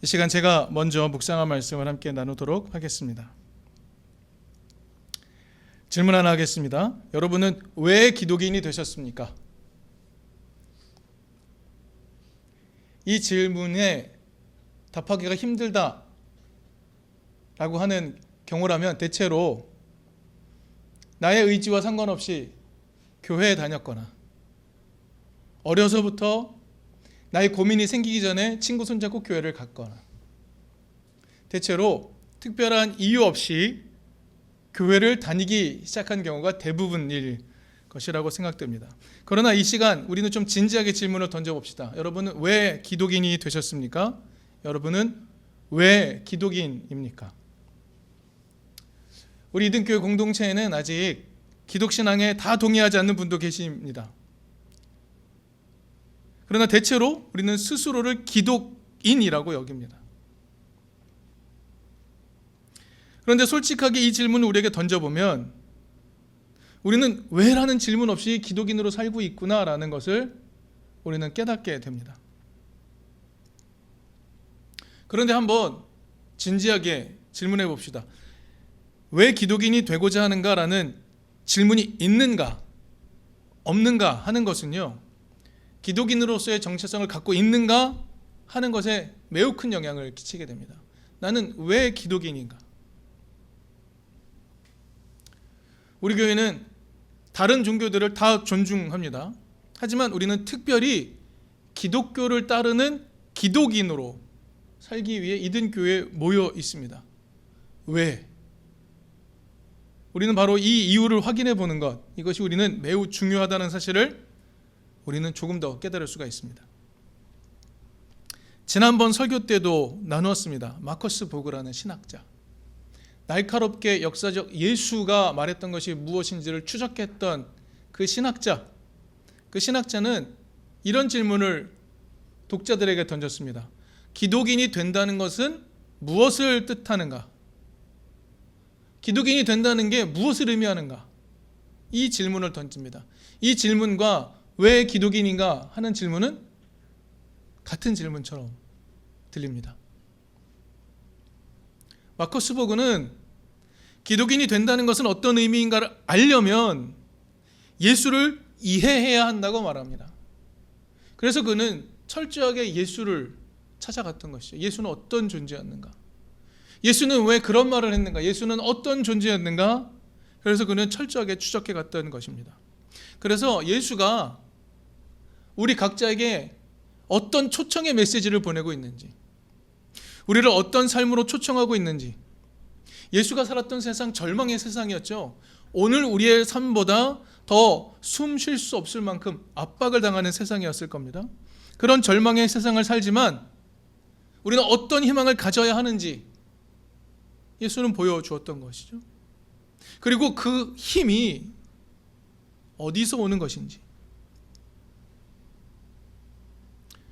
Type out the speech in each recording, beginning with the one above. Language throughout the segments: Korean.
시간 제가 먼저 묵상한 말씀을 함께 나누도록 하겠습니다. 질문 하나 하겠습니다. 여러분은 왜 기독인이 되셨습니까? 이 질문에 답하기가 힘들다 라고 하는 경우라면 대체로 나의 의지와 상관없이 교회에 다녔거나 어려서부터 나의 고민이 생기기 전에 친구 손잡고 교회를 갔거나 대체로 특별한 이유 없이 교회를 다니기 시작한 경우가 대부분일 것이라고 생각됩니다. 그러나 이 시간 우리는 좀 진지하게 질문을 던져봅시다. 여러분은 왜 기독인이 되셨습니까? 여러분은 왜 기독인입니까? 우리 이든교회 공동체에는 아직 기독신앙에 다 동의하지 않는 분도 계십니다. 그러나 대체로 우리는 스스로를 기독인이라고 여깁니다. 그런데 솔직하게 이 질문을 우리에게 던져보면 우리는 왜라는 질문 없이 기독인으로 살고 있구나라는 것을 우리는 깨닫게 됩니다. 그런데 한번 진지하게 질문해 봅시다. 왜 기독인이 되고자 하는가라는 질문이 있는가 없는가 하는 것은요, 기독인으로서의 정체성을 갖고 있는가 하는 것에 매우 큰 영향을 끼치게 됩니다. 나는 왜 기독인인가? 우리 교회는 다른 종교들을 다 존중합니다. 하지만 우리는 특별히 기독교를 따르는 기독인으로 살기 위해 이든교회에 모여 있습니다. 왜? 우리는 바로 이 이유를 확인해 보는 것, 이것이 우리는 매우 중요하다는 사실을 우리는 조금 더 깨달을 수가 있습니다. 지난번 설교 때도 나누었습니다. 마커스 보그라는 신학자, 날카롭게 역사적 예수가 말했던 것이 무엇인지를 추적했던 그 신학자는 이런 질문을 독자들에게 던졌습니다. 기독인이 된다는 것은 무엇을 뜻하는가? 기독인이 된다는 게 무엇을 의미하는가? 이 질문을 던집니다. 이 질문과 왜 기독인인가 하는 질문은 같은 질문처럼 들립니다. 마커스 보그는 기독인이 된다는 것은 어떤 의미인가를 알려면 예수를 이해해야 한다고 말합니다. 그래서 그는 철저하게 예수를 찾아갔던 것이죠. 예수는 어떤 존재였는가? 예수는 왜 그런 말을 했는가? 예수는 어떤 존재였는가? 그래서 그는 철저하게 추적해 갔던 것입니다. 그래서 예수가 우리 각자에게 어떤 초청의 메시지를 보내고 있는지, 우리를 어떤 삶으로 초청하고 있는지, 예수가 살았던 세상 절망의 세상이었죠. 오늘 우리의 삶보다 더 숨 쉴 수 없을 만큼 압박을 당하는 세상이었을 겁니다. 그런 절망의 세상을 살지만 우리는 어떤 희망을 가져야 하는지 예수는 보여주었던 것이죠. 그리고 그 힘이 어디서 오는 것인지,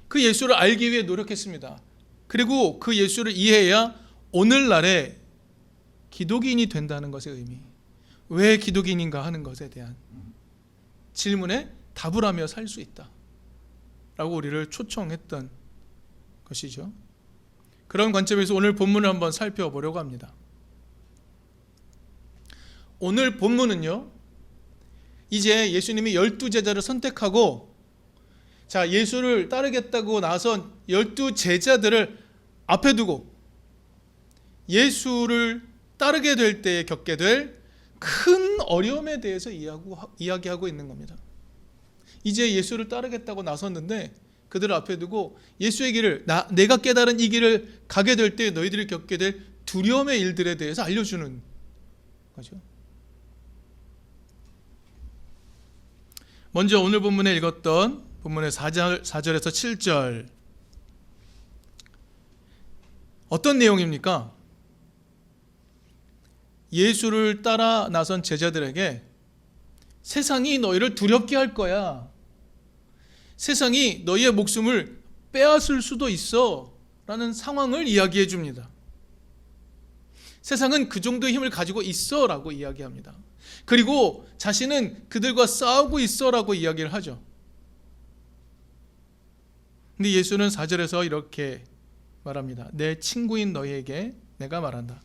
그 예수를 알기 위해 노력했습니다. 그리고 그 예수를 이해해야 오늘날의 기독인이 된다는 것의 의미, 왜 기독인인가 하는 것에 대한 질문에 답을 하며 살 수 있다 라고 우리를 초청했던 것이죠. 그런 관점에서 오늘 본문을 한번 살펴보려고 합니다. 오늘 본문은요, 이제 예수님이 12제자를 선택하고 예수를 따르겠다고 나선 12제자들을 앞에 두고 예수를 따르게 될 때에 겪게 될 큰 어려움에 대해서 이야기하고 있는 겁니다. 이제 예수를 따르겠다고 나섰는데 그들을 앞에 두고 예수의 길을, 내가 깨달은 이 길을 가게 될 때 너희들이 겪게 될 두려움의 일들에 대해서 알려주는 거죠. 먼저 오늘 본문에 읽었던 본문의 4절에서 7절, 어떤 내용입니까? 예수를 따라 나선 제자들에게 세상이 너희를 두렵게 할 거야, 세상이 너희의 목숨을 빼앗을 수도 있어 라는 상황을 이야기해 줍니다. 세상은 그 정도의 힘을 가지고 있어 라고 이야기합니다. 그리고 자신은 그들과 싸우고 있어 라고 이야기를 하죠. 근데 예수는 4절에서 이렇게 말합니다. 내 친구인 너희에게 내가 말한다.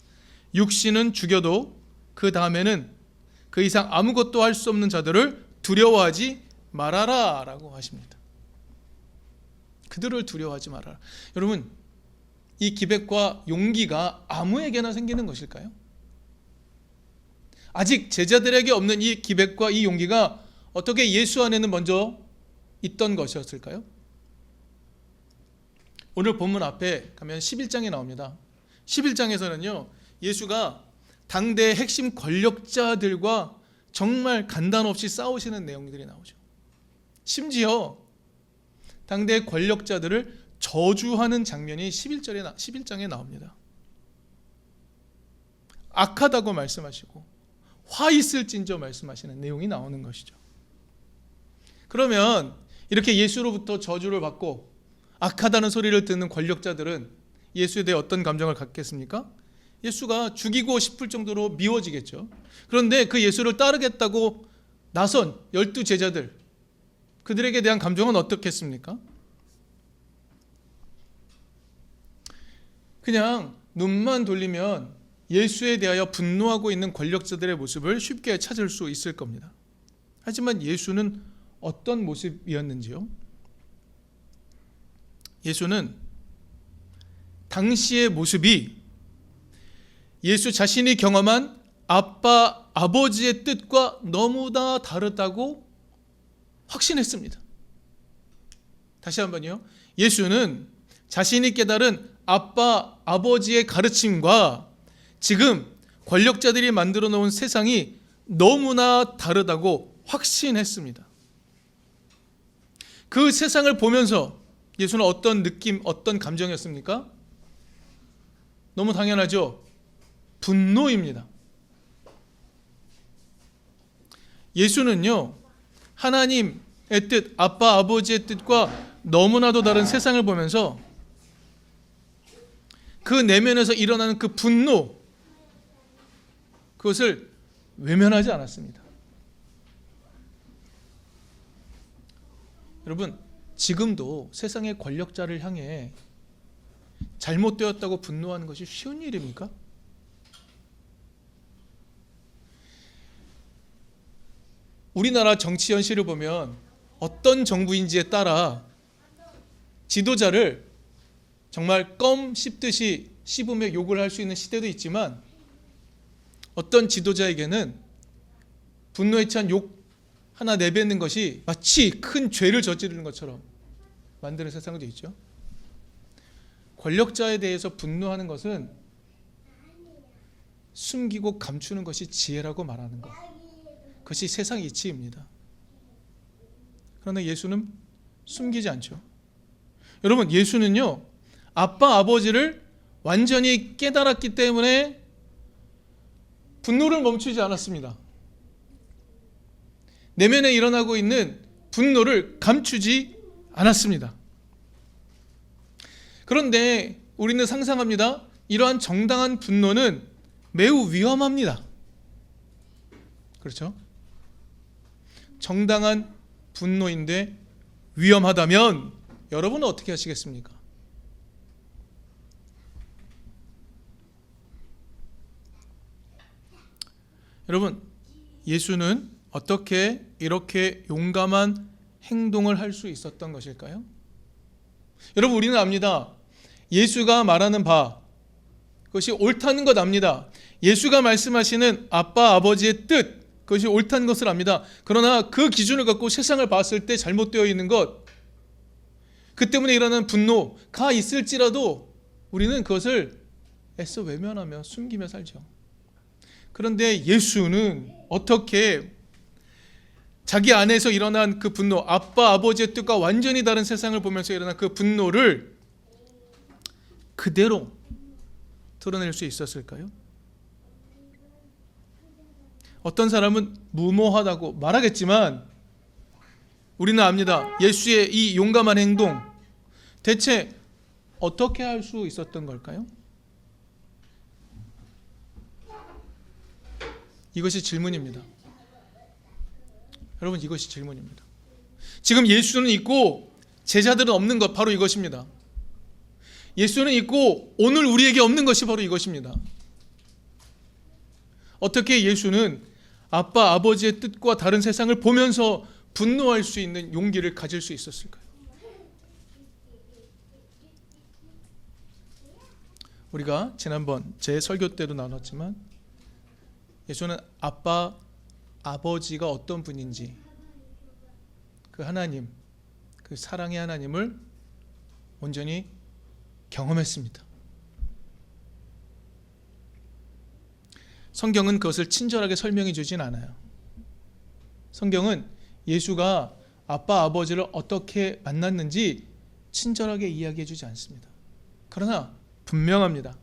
육신은 죽여도 그 다음에는 그 이상 아무것도 할 수 없는 자들을 두려워하지 말아라 라고 하십니다. 그들을 두려워하지 말아라. 여러분, 이 기백과 용기가 아무에게나 생기는 것일까요? 아직 제자들에게 없는 이 기백과 이 용기가 어떻게 예수 안에는 먼저 있던 것이었을까요? 오늘 본문 앞에 가면 11장에 나옵니다. 11장에서는요, 예수가 당대의 핵심 권력자들과 정말 간단 없이 싸우시는 내용들이 나오죠. 심지어 당대의 권력자들을 저주하는 장면이 11장에 나옵니다. 악하다고 말씀하시고 화 있을진저 말씀하시는 내용이 나오는 것이죠. 그러면 이렇게 예수로부터 저주를 받고 악하다는 소리를 듣는 권력자들은 예수에 대해 어떤 감정을 갖겠습니까? 예수가 죽이고 싶을 정도로 미워지겠죠. 그런데 그 예수를 따르겠다고 나선 12제자들, 그들에게 대한 감정은 어떻겠습니까? 그냥 눈만 돌리면 예수에 대하여 분노하고 있는 권력자들의 모습을 쉽게 찾을 수 있을 겁니다. 하지만 예수는 어떤 모습이었는지요? 예수는 당시의 모습이 예수 자신이 경험한 아버지의 뜻과 너무나 다르다고 확신했습니다. 다시 한번요. 예수는 자신이 깨달은 아버지의 가르침과 지금 권력자들이 만들어 놓은 세상이 너무나 다르다고 확신했습니다. 그 세상을 보면서 예수는 어떤 느낌, 어떤 감정이었습니까? 너무 당연하죠. 분노입니다. 예수는요, 하나님의 뜻, 아버지의 뜻과 너무나도 다른 세상을 보면서 그 내면에서 일어나는 그 분노, 그것을 외면하지 않았습니다. 여러분, 지금도 세상의 권력자를 향해 잘못되었다고 분노하는 것이 쉬운 일입니까? 우리나라 정치 현실을 보면 어떤 정부인지에 따라 지도자를 정말 껌 씹듯이 씹으며 욕을 할 수 있는 시대도 있지만 어떤 지도자에게는 분노에 찬 욕 하나 내뱉는 것이 마치 큰 죄를 저지르는 것처럼 만드는 세상도 있죠. 권력자에 대해서 분노하는 것은 숨기고 감추는 것이 지혜라고 말하는 것, 그것이 세상 이치입니다. 그러나 예수는 숨기지 않죠. 여러분, 예수는요, 아버지를 완전히 깨달았기 때문에 분노를 멈추지 않았습니다. 내면에 일어나고 있는 분노를 감추지 않았습니다. 그런데 우리는 상상합니다. 이러한 정당한 분노는 매우 위험합니다. 그렇죠? 정당한 분노인데 위험하다면 여러분은 어떻게 하시겠습니까? 여러분, 예수는 어떻게 이렇게 용감한 행동을 할 수 있었던 것일까요? 여러분, 우리는 압니다. 예수가 말하는 바, 그것이 옳다는 것 압니다. 예수가 말씀하시는 아버지의 뜻, 그것이 옳다는 것을 압니다. 그러나 그 기준을 갖고 세상을 봤을 때 잘못되어 있는 것, 그 때문에 일어나는 분노가 있을지라도 우리는 그것을 애써 외면하며 숨기며 살죠. 그런데 예수는 어떻게 자기 안에서 일어난 그 분노, 아버지의 뜻과 완전히 다른 세상을 보면서 일어난 그 분노를 그대로 드러낼 수 있었을까요? 어떤 사람은 무모하다고 말하겠지만 우리는 압니다. 예수의 이 용감한 행동, 대체 어떻게 할 수 있었던 걸까요? 이것이 질문입니다. 여러분, 이것이 질문입니다. 지금 예수는 있고 제자들은 없는 것, 바로 이것입니다. 예수는 있고 오늘 우리에게 없는 것이 바로 이것입니다. 어떻게 예수는 아빠 아버지의 뜻과 다른 세상을 보면서 분노할 수 있는 용기를 가질 수 있었을까요? 우리가 지난번 제 설교 때도 나눴지만 예수는 아빠 아버지가 어떤 분인지, 그 하나님, 그 사랑의 하나님을 온전히 경험했습니다. 성경은 그것을 친절하게 설명해 주진 않아요. 성경은 예수가 아빠 아버지를 어떻게 만났는지 친절하게 이야기해 주지 않습니다. 그러나 분명합니다.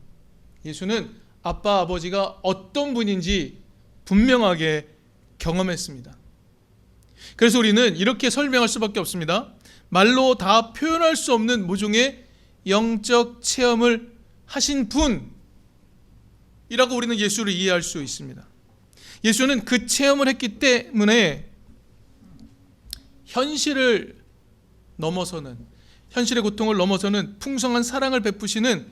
예수는 아빠 아버지가 어떤 분인지 분명하게 경험했습니다. 그래서 우리는 이렇게 설명할 수밖에 없습니다. 말로 다 표현할 수 없는 모종의 영적 체험을 하신 분이라고 우리는 예수를 이해할 수 있습니다. 예수는 그 체험을 했기 때문에 현실을 넘어서는, 현실의 고통을 넘어서는 풍성한 사랑을 베푸시는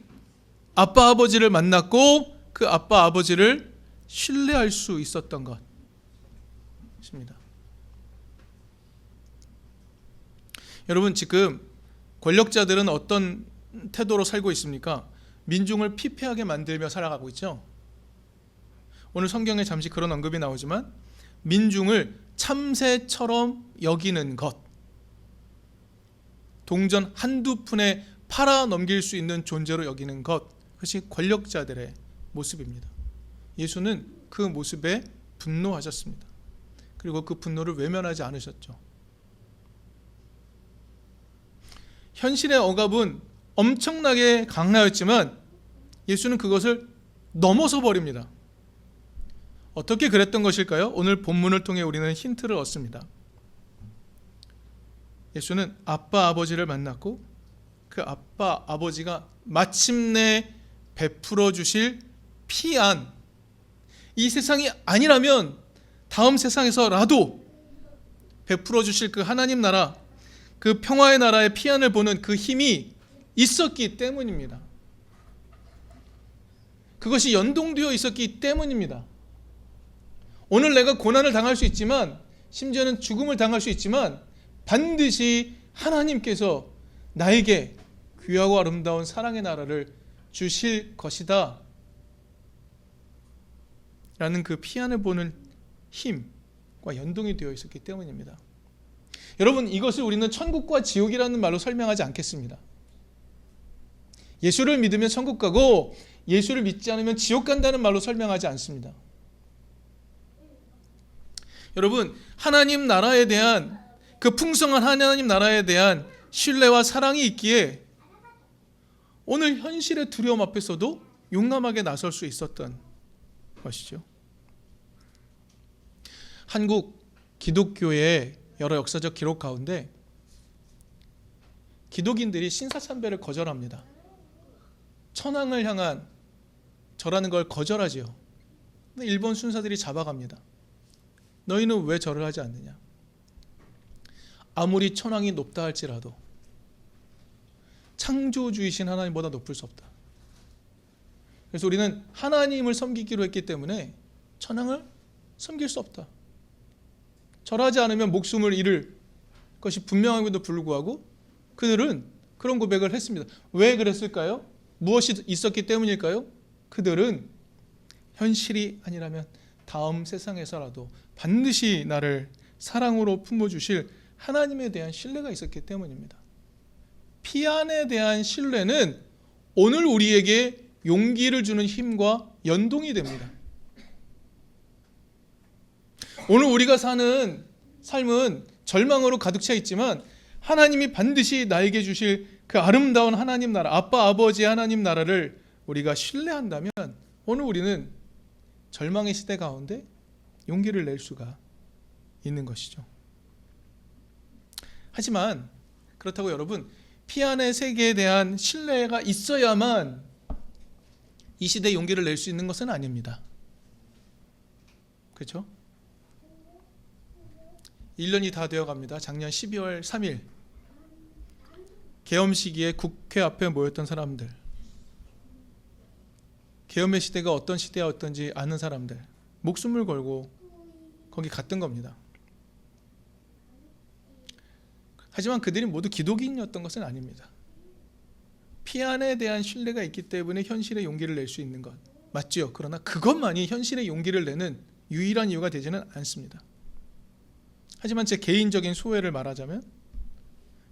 아빠 아버지를 만났고 그 아빠 아버지를 신뢰할 수 있었던 것입니다. 여러분, 지금 권력자들은 어떤 태도로 살고 있습니까? 민중을 피폐하게 만들며 살아가고 있죠. 오늘 성경에 잠시 그런 언급이 나오지만 민중을 참새처럼 여기는 것, 동전 한두 푼에 팔아 넘길 수 있는 존재로 여기는 것, 그것이 권력자들의 모습입니다. 예수는 그 모습에 분노하셨습니다. 그리고 그 분노를 외면하지 않으셨죠. 현실의 억압은 엄청나게 강하였지만 예수는 그것을 넘어서 버립니다. 어떻게 그랬던 것일까요? 오늘 본문을 통해 우리는 힌트를 얻습니다. 예수는 아빠 아버지를 만났고 그 아빠 아버지가 마침내 베풀어 주실 피안, 이 세상이 아니라면 다음 세상에서라도 베풀어 주실 그 하나님 나라, 그 평화의 나라의 피안을 보는 그 힘이 있었기 때문입니다. 그것이 연동되어 있었기 때문입니다. 오늘 내가 고난을 당할 수 있지만, 심지어는 죽음을 당할 수 있지만 반드시 하나님께서 나에게 귀하고 아름다운 사랑의 나라를 주실 것이다 라는 그 피안을 보는 힘과 연동이 되어 있었기 때문입니다. 여러분, 이것을 우리는 천국과 지옥이라는 말로 설명하지 않겠습니다. 예수를 믿으면 천국 가고 예수를 믿지 않으면 지옥 간다는 말로 설명하지 않습니다. 여러분, 하나님 나라에 대한, 그 풍성한 하나님 나라에 대한 신뢰와 사랑이 있기에 오늘 현실의 두려움 앞에서도 용감하게 나설 수 있었던 것이죠. 한국 기독교의 여러 역사적 기록 가운데 기독인들이 신사참배를 거절합니다. 천황을 향한 절하는 걸 거절하지요. 근데 일본 순사들이 잡아갑니다. 너희는 왜 절을 하지 않느냐? 아무리 천황이 높다 할지라도 창조주이신 하나님보다 높을 수 없다. 그래서 우리는 하나님을 섬기기로 했기 때문에 천황을 섬길 수 없다. 절하지 않으면 목숨을 잃을 것이 분명함에도 불구하고 그들은 그런 고백을 했습니다. 왜 그랬을까요? 무엇이 있었기 때문일까요? 그들은 현실이 아니라면 다음 세상에서라도 반드시 나를 사랑으로 품어주실 하나님에 대한 신뢰가 있었기 때문입니다. 피안에 대한 신뢰는 오늘 우리에게 용기를 주는 힘과 연동이 됩니다. 오늘 우리가 사는 삶은 절망으로 가득 차 있지만 하나님이 반드시 나에게 주실 그 아름다운 하나님 나라, 아빠 아버지의 하나님 나라를 우리가 신뢰한다면 오늘 우리는 절망의 시대 가운데 용기를 낼 수가 있는 것이죠. 하지만 그렇다고 여러분, 피안의 세계에 대한 신뢰가 있어야만 이 시대에 용기를 낼 수 있는 것은 아닙니다. 그렇죠? 1년이 다 되어갑니다. 작년 12월 3일 계엄 시기에 국회 앞에 모였던 사람들, 계엄의 시대가 어떤 시대였던지 아는 사람들, 목숨을 걸고 거기 갔던 겁니다. 하지만 그들이 모두 기독인이었던 것은 아닙니다. 피안에 대한 신뢰가 있기 때문에 현실의 용기를 낼 수 있는 것 맞지요. 그러나 그것만이 현실의 용기를 내는 유일한 이유가 되지는 않습니다. 하지만 제 개인적인 소회를 말하자면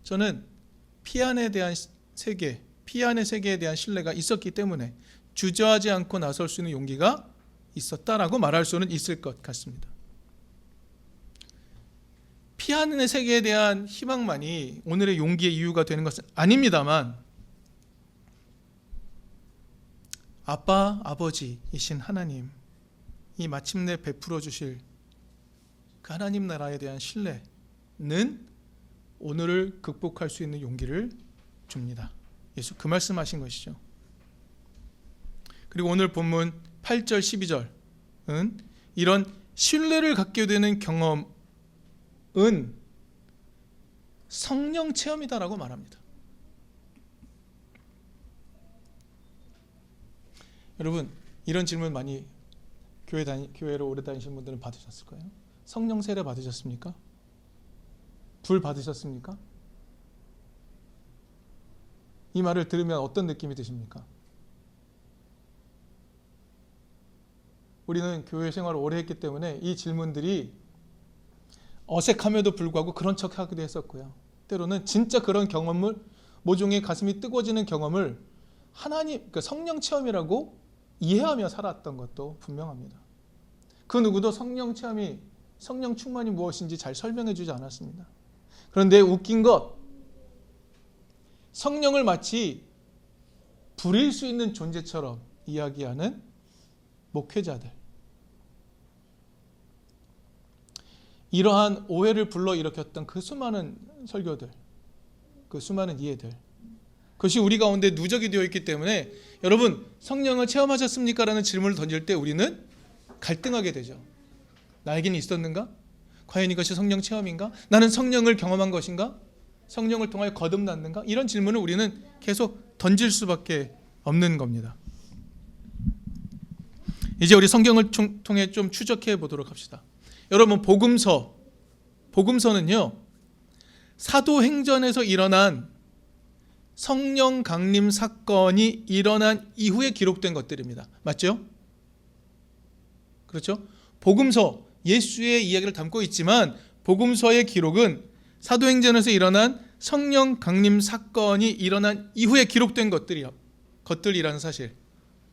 저는 피안에 대한 세계, 피안의 세계에 대한 신뢰가 있었기 때문에 주저하지 않고 나설 수 있는 용기가 있었다라고 말할 수는 있을 것 같습니다. 피안의 세계에 대한 희망만이 오늘의 용기의 이유가 되는 것은 아닙니다만 아빠, 아버지이신 하나님이 마침내 베풀어 주실 그 하나님 나라에 대한 신뢰는 오늘을 극복할 수 있는 용기를 줍니다. 예수 그 말씀하신 것이죠. 그리고 오늘 본문 8절 12절은 이런 신뢰를 갖게 되는 경험은 성령 체험이다라고 말합니다. 여러분 이런 질문 많이 교회를 오래 다니신 분들은 받으셨을 거예요. 성령 세례 받으셨습니까? 불 받으셨습니까? 이 말을 들으면 어떤 느낌이 드십니까? 우리는 교회 생활을 오래 했기 때문에 이 질문들이 어색함에도 불구하고 그런 척 하기도 했었고요. 때로는 진짜 그런 경험을 모종의 가슴이 뜨거워지는 경험을 하나님, 그러니까 성령 체험이라고 이해하며 살았던 것도 분명합니다. 그 누구도 성령 체험이, 성령 충만이 무엇인지 잘 설명해 주지 않았습니다. 그런데 웃긴 것, 성령을 마치 부릴 수 있는 존재처럼 이야기하는 목회자들, 이러한 오해를 불러일으켰던 그 수많은 설교들, 그 수많은 이해들, 그것이 우리 가운데 누적이 되어 있기 때문에 여러분 성령을 체험하셨습니까? 라는 질문을 던질 때 우리는 갈등하게 되죠. 나에게는 있었는가? 과연 이것이 성령 체험인가? 나는 성령을 경험한 것인가? 성령을 통하여 거듭났는가? 이런 질문을 우리는 계속 던질 수밖에 없는 겁니다. 이제 우리 성경을 통해 좀 추적해 보도록 합시다. 여러분 복음서는요 사도행전에서 일어난 성령 강림 사건이 일어난 이후에 기록된 것들입니다. 맞죠? 그렇죠? 복음서, 예수의 이야기를 담고 있지만 복음서의 기록은 사도행전에서 일어난 성령 강림 사건이 일어난 이후에 기록된 것들이라는 사실,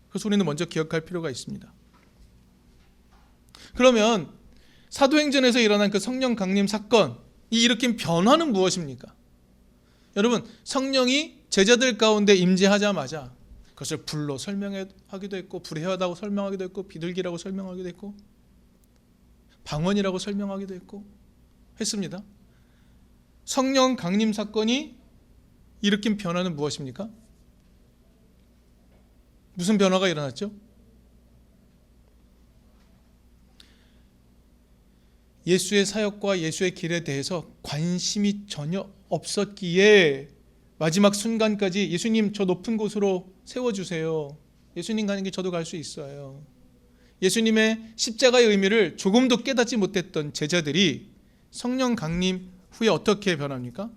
그래서 우리는 먼저 기억할 필요가 있습니다. 그러면 사도행전에서 일어난 그 성령 강림 사건이 일으킨 변화는 무엇입니까? 여러분 성령이 제자들 가운데 임재하자마자 그것을 불로 설명하기도 했고 불의하다고 설명하기도 했고 비둘기라고 설명하기도 했고 방언이라고 설명하기도 했습니다. 성령 강림 사건이 일으킨 변화는 무엇입니까? 무슨 변화가 일어났죠? 예수의 사역과 예수의 길에 대해서 관심이 전혀 없었기에 마지막 순간까지 예수님 저 높은 곳으로 세워주세요. 예수님 가는 길 저도 갈 수 있어요. 예수님의 십자가의 의미를 조금도 깨닫지 못했던 제자들이 성령 강림 후에 어떻게 변합니까?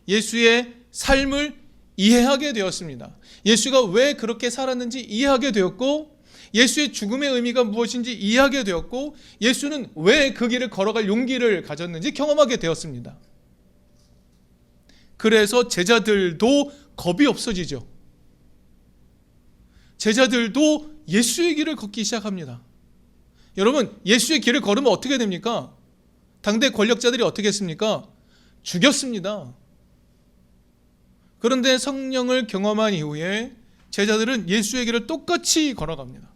예수의 삶을 이해하게 되었습니다. 예수가 왜 그렇게 살았는지 이해하게 되었고 예수의 죽음의 의미가 무엇인지 이해하게 되었고 예수는 왜 그 길을 걸어갈 용기를 가졌는지 경험하게 되었습니다. 그래서 제자들도 겁이 없어지죠. 제자들도 예수의 길을 걷기 시작합니다. 여러분 예수의 길을 걸으면 어떻게 됩니까? 당대 권력자들이 어떻게 했습니까? 죽였습니다. 그런데 성령을 경험한 이후에 제자들은 예수의 길을 똑같이 걸어갑니다.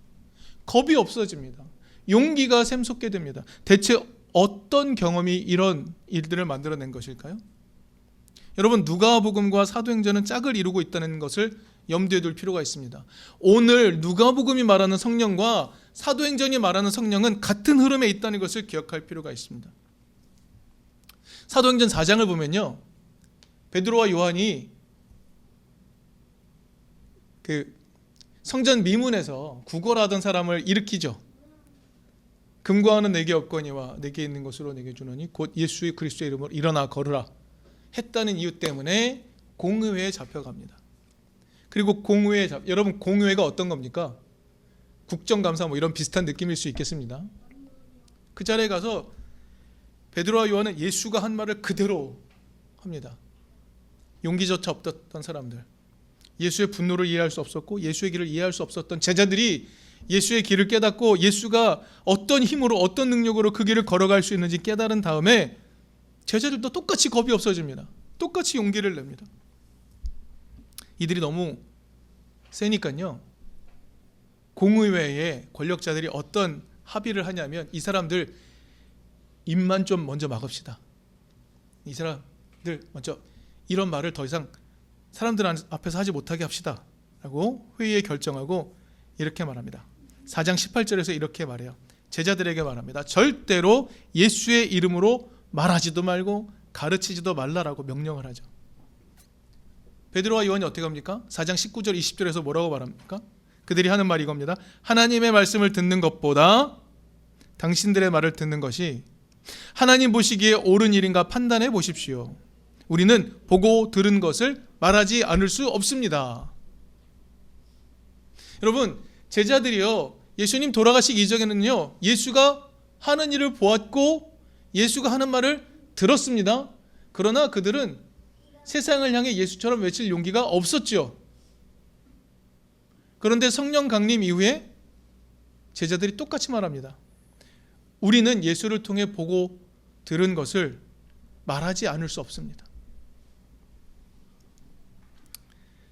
겁이 없어집니다. 용기가 샘솟게 됩니다. 대체 어떤 경험이 이런 일들을 만들어낸 것일까요? 여러분 누가복음과 사도행전은 짝을 이루고 있다는 것을 염두에 둘 필요가 있습니다. 오늘 누가복음이 말하는 성령과 사도행전이 말하는 성령은 같은 흐름에 있다는 것을 기억할 필요가 있습니다. 사도행전 4장을 보면요 베드로와 요한이 그 성전 미문에서 구걸하던 사람을 일으키죠. 금과 은은 내게 없거니와 내게 있는 것으로 내게 주노니 곧 예수의 그리스도의 이름으로 일어나 걸으라 했다는 이유 때문에 공의회에 잡혀갑니다. 그리고 여러분 공의회가 어떤 겁니까? 국정감사 뭐 이런 비슷한 느낌일 수 있겠습니다. 그 자리에 가서 베드로와 요한은 예수가 한 말을 그대로 합니다. 용기조차 없었던 사람들, 예수의 분노를 이해할 수 없었고 예수의 길을 이해할 수 없었던 제자들이 예수의 길을 깨닫고 예수가 어떤 힘으로 어떤 능력으로 그 길을 걸어갈 수 있는지 깨달은 다음에 제자들도 똑같이 겁이 없어집니다. 똑같이 용기를 냅니다. 이들이 너무 세니까요, 공의회의 권력자들이 어떤 합의를 하냐면 이 사람들 입만 좀 먼저 막읍시다. 이 사람들 먼저 이런 말을 더 이상 사람들 앞에서 하지 못하게 합시다 라고 회의에 결정하고 이렇게 말합니다. 4장 18절에서 이렇게 말해요. 제자들에게 말합니다. 절대로 예수의 이름으로 말하지도 말고 가르치지도 말라라고 명령을 하죠. 베드로와 요한이 어떻게 합니까? 4장 19절 20절에서 뭐라고 말합니까? 그들이 하는 말이 이겁니다. 하나님의 말씀을 듣는 것보다 당신들의 말을 듣는 것이 하나님 보시기에 옳은 일인가 판단해 보십시오. 우리는 보고 들은 것을 말하지 않을 수 없습니다. 여러분, 제자들이요, 예수님 돌아가시기 이전에는요, 예수가 하는 일을 보았고 예수가 하는 말을 들었습니다. 그러나 그들은 세상을 향해 예수처럼 외칠 용기가 없었죠. 그런데 성령 강림 이후에 제자들이 똑같이 말합니다. 우리는 예수를 통해 보고 들은 것을 말하지 않을 수 없습니다.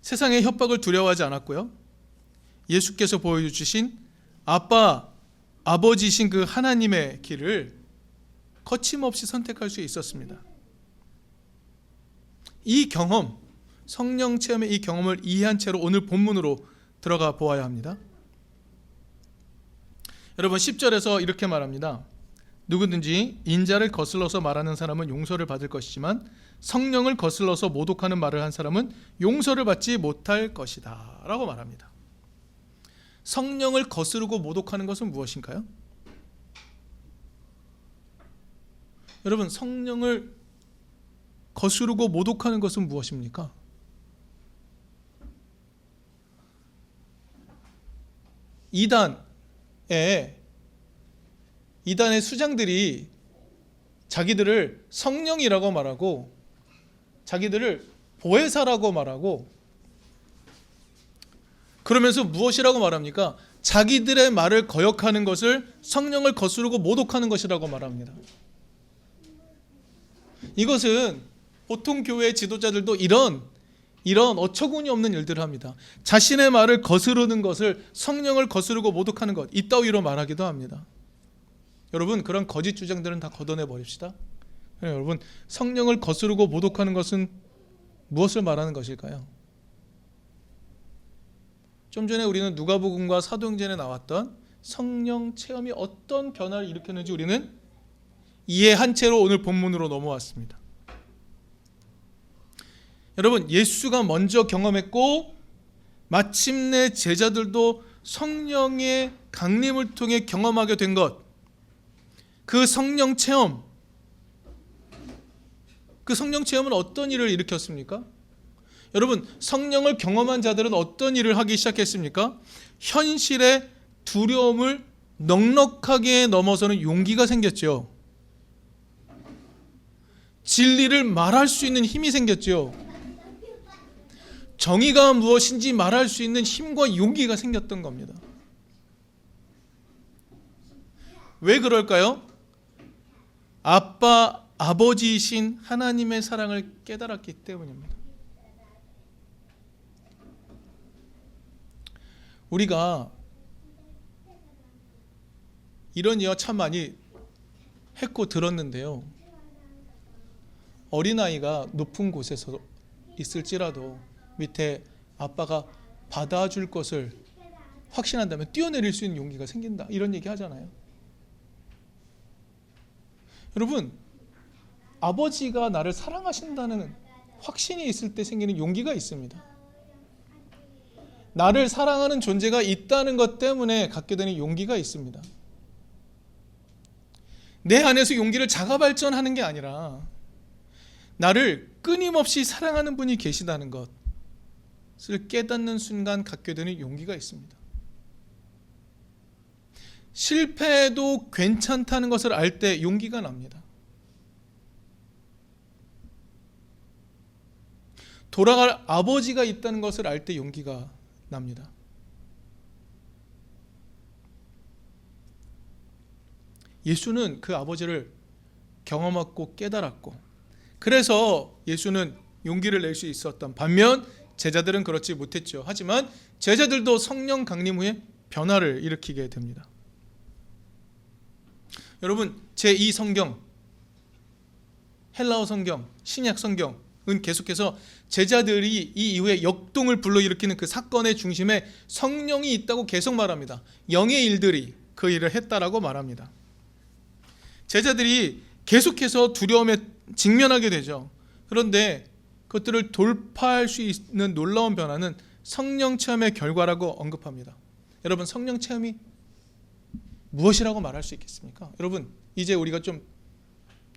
세상의 협박을 두려워하지 않았고요, 예수께서 보여주신 아버지신 그 하나님의 길을 거침없이 선택할 수 있었습니다. 이 경험, 성령 체험의 이 경험을 이해한 채로 오늘 본문으로 들어가 보아야 합니다. 여러분 10절에서 이렇게 말합니다. 누구든지 인자를 거슬러서 말하는 사람은 용서를 받을 것이지만 성령을 거슬러서 모독하는 말을 한 사람은 용서를 받지 못할 것이다 라고 말합니다. 성령을 거스르고 모독하는 것은 무엇인가요? 여러분, 성령을 거스르고 모독하는 것은 무엇입니까? 이단의 수장들이 자기들을 성령이라고 말하고 자기들을 보혜사라고 말하고 그러면서 무엇이라고 말합니까? 자기들의 말을 거역하는 것을 성령을 거스르고 모독하는 것이라고 말합니다. 이것은 보통 교회 지도자들도 이런 어처구니 없는 일들을 합니다. 자신의 말을 거스르는 것을 성령을 거스르고 모독하는 것, 이따위로 말하기도 합니다. 여러분, 그런 거짓 주장들은 다 걷어내 버립시다. 여러분, 성령을 거스르고 모독하는 것은 무엇을 말하는 것일까요? 좀 전에 우리는 누가복음과 사도행전에 나왔던 성령 체험이 어떤 변화를 일으켰는지 우리는 이해한 채로 오늘 본문으로 넘어왔습니다. 여러분, 예수가 먼저 경험했고 마침내 제자들도 성령의 강림을 통해 경험하게 된 것, 그 성령 체험, 그 성령 체험은 어떤 일을 일으켰습니까? 여러분, 성령을 경험한 자들은 어떤 일을 하기 시작했습니까? 현실의 두려움을 넉넉하게 넘어서는 용기가 생겼죠. 진리를 말할 수 있는 힘이 생겼죠. 정의가 무엇인지 말할 수 있는 힘과 용기가 생겼던 겁니다. 왜 그럴까요? 아버지이신 하나님의 사랑을 깨달았기 때문입니다. 우리가 이런 이야기 참 많이 했고 들었는데요, 어린아이가 높은 곳에서 있을지라도 밑에 아빠가 받아줄 것을 확신한다면 뛰어내릴 수 있는 용기가 생긴다, 이런 얘기 하잖아요. 여러분, 아버지가 나를 사랑하신다는 확신이 있을 때 생기는 용기가 있습니다. 나를 사랑하는 존재가 있다는 것 때문에 갖게 되는 용기가 있습니다. 내 안에서 용기를 자가 발전하는 게 아니라 나를 끊임없이 사랑하는 분이 계시다는 것을 깨닫는 순간 갖게 되는 용기가 있습니다. 실패해도 괜찮다는 것을 알 때 용기가 납니다. 돌아갈 아버지가 있다는 것을 알 때 용기가 납니다. 예수는 그 아버지를 경험하고 깨달았고, 그래서 예수는 용기를 낼 수 있었던 반면 제자들은 그렇지 못했죠. 하지만 제자들도 성령 강림 후에 변화를 일으키게 됩니다. 여러분, 제2 성경, 헬라어 성경, 신약 성경은 계속해서 제자들이 이 이후에 역동을 불러일으키는 그 사건의 중심에 성령이 있다고 계속 말합니다. 영의 일들이 그 일을 했다라고 말합니다. 제자들이 계속해서 두려움에 직면하게 되죠. 그런데 그것들을 돌파할 수 있는 놀라운 변화는 성령 체험의 결과라고 언급합니다. 여러분, 성령 체험이 무엇이라고 말할 수 있겠습니까? 여러분, 이제 우리가 좀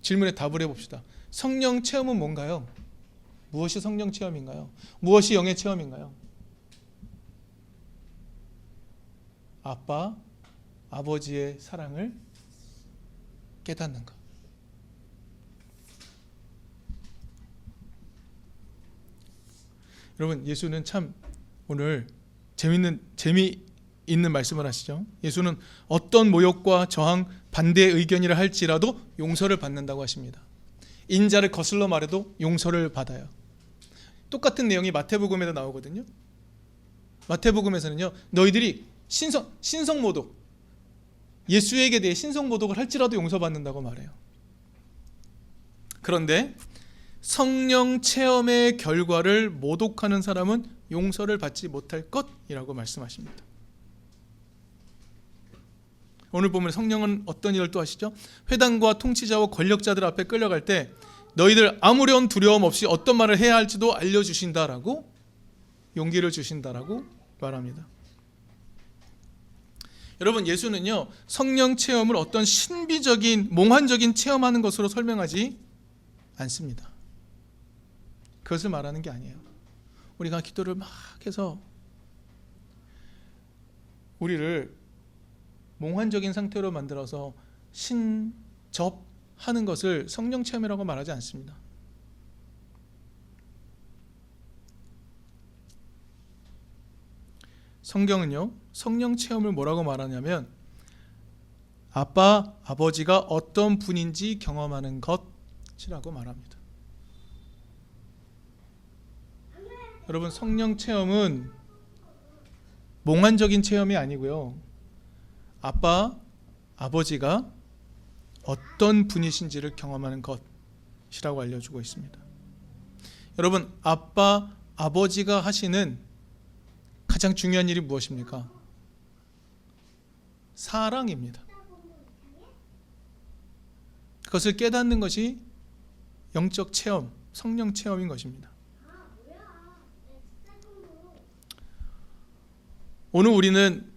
질문에 답을 해봅시다. 성령 체험은 뭔가요? 무엇이 성령 체험인가요? 무엇이 영의 체험인가요? 아빠, 아버지의 사랑을 깨닫는 것. 여러분, 예수는 참 오늘 재미있는 말씀을 하시죠. 예수는 어떤 모욕과 저항, 반대의 의견이라 할지라도 용서를 받는다고 하십니다. 인자를 거슬러 말해도 용서를 받아요. 똑같은 내용이 마태복음에도 나오거든요. 마태복음에서는요, 너희들이 신성모독, 예수에게 대해 신성모독을 할지라도 용서받는다고 말해요. 그런데 성령 체험의 결과를 모독하는 사람은 용서를 받지 못할 것이라고 말씀하십니다. 오늘 보면 성령은 어떤 일을 또 하시죠? 회당과 통치자와 권력자들 앞에 끌려갈 때 너희들 아무런 두려움 없이 어떤 말을 해야 할지도 알려주신다라고, 용기를 주신다라고 말합니다. 여러분, 예수는요, 성령 체험을 어떤 신비적인 몽환적인 체험하는 것으로 설명하지 않습니다. 그것을 말하는 게 아니에요. 우리가 기도를 막 해서 우리를 몽환적인 상태로 만들어서 신접하는 것을 성령 체험이라고 말하지 않습니다. 성경은요, 성령 체험을 뭐라고 말하냐면 아빠, 아버지가 어떤 분인지 경험하는 것이라고 말합니다. 여러분, 성령 체험은 몽환적인 체험이 아니고요, 아빠, 아버지가 어떤 분이신지를 경험하는 것이라고 알려주고 있습니다. 여러분, 아빠, 아버지가 하시는 가장 중요한 일이 무엇입니까? 사랑입니다. 그것을 깨닫는 것이 영적 체험, 성령 체험인 것입니다. 오늘 우리는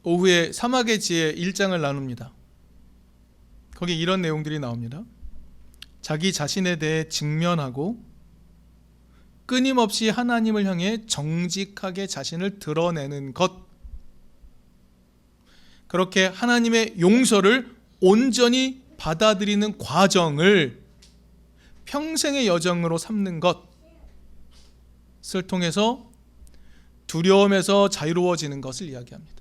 오후에 사막의 지혜 1장을 나눕니다. 거기 이런 내용들이 나옵니다. 자기 자신에 대해 직면하고 끊임없이 하나님을 향해 정직하게 자신을 드러내는 것, 그렇게 하나님의 용서를 온전히 받아들이는 과정을 평생의 여정으로 삼는 것을 통해서 두려움에서 자유로워지는 것을 이야기합니다.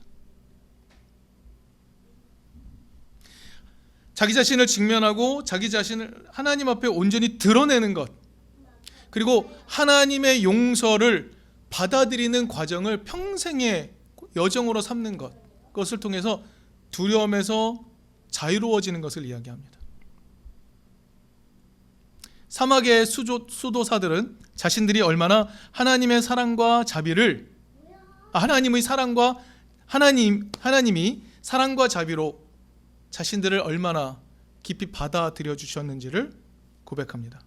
자기 자신을 직면하고 자기 자신을 하나님 앞에 온전히 드러내는 것, 그리고 하나님의 용서를 받아들이는 과정을 평생의 여정으로 삼는 것, 그것을 통해서 두려움에서 자유로워지는 것을 이야기합니다. 사막의 수도사들은 자신들이 얼마나 하나님의 사랑과 자비를, 하나님이 사랑과 자비로 자신들을 얼마나 깊이 받아들여 주셨는지를 고백합니다.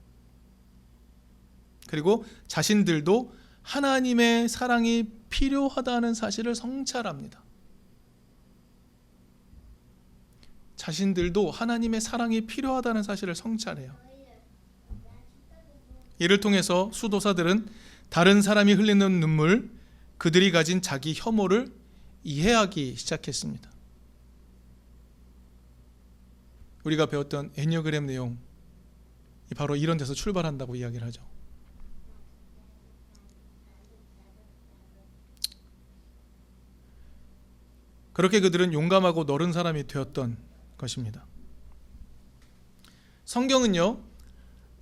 그리고 자신들도 하나님의 사랑이 필요하다는 사실을 성찰합니다. 자신들도 하나님의 사랑이 필요하다는 사실을 성찰해요. 이를 통해서 수도사들은 다른 사람이 흘리는 눈물, 그들이 가진 자기 혐오를 이해하기 시작했습니다. 우리가 배웠던 애니어그램 내용이 바로 이런 데서 출발한다고 이야기를 하죠. 그렇게 그들은 용감하고 너른 사람이 되었던 것입니다. 성경은요,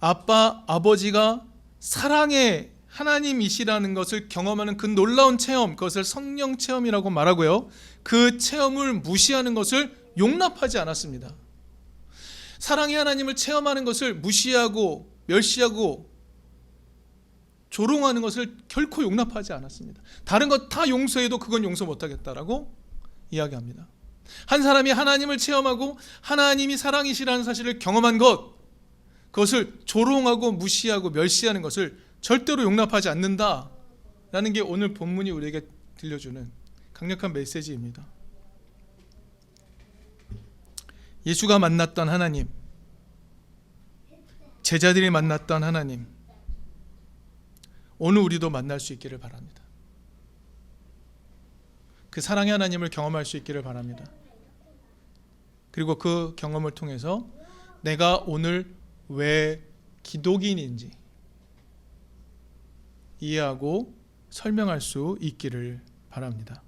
아빠, 아버지가 사랑의 하나님이시라는 것을 경험하는 그 놀라운 체험, 그것을 성령 체험이라고 말하고요, 그 체험을 무시하는 것을 용납하지 않았습니다. 사랑의 하나님을 체험하는 것을 무시하고 멸시하고 조롱하는 것을 결코 용납하지 않았습니다. 다른 것 다 용서해도 그건 용서 못하겠다라고 이야기합니다. 한 사람이 하나님을 체험하고 하나님이 사랑이시라는 사실을 경험한 것, 그것을 조롱하고 무시하고 멸시하는 것을 절대로 용납하지 않는다라는 게 오늘 본문이 우리에게 들려주는 강력한 메시지입니다. 예수가 만났던 하나님, 제자들이 만났던 하나님, 오늘 우리도 만날 수 있기를 바랍니다. 그 사랑의 하나님을 경험할 수 있기를 바랍니다. 그리고 그 경험을 통해서 내가 오늘 왜 기독인인지 이해하고 설명할 수 있기를 바랍니다.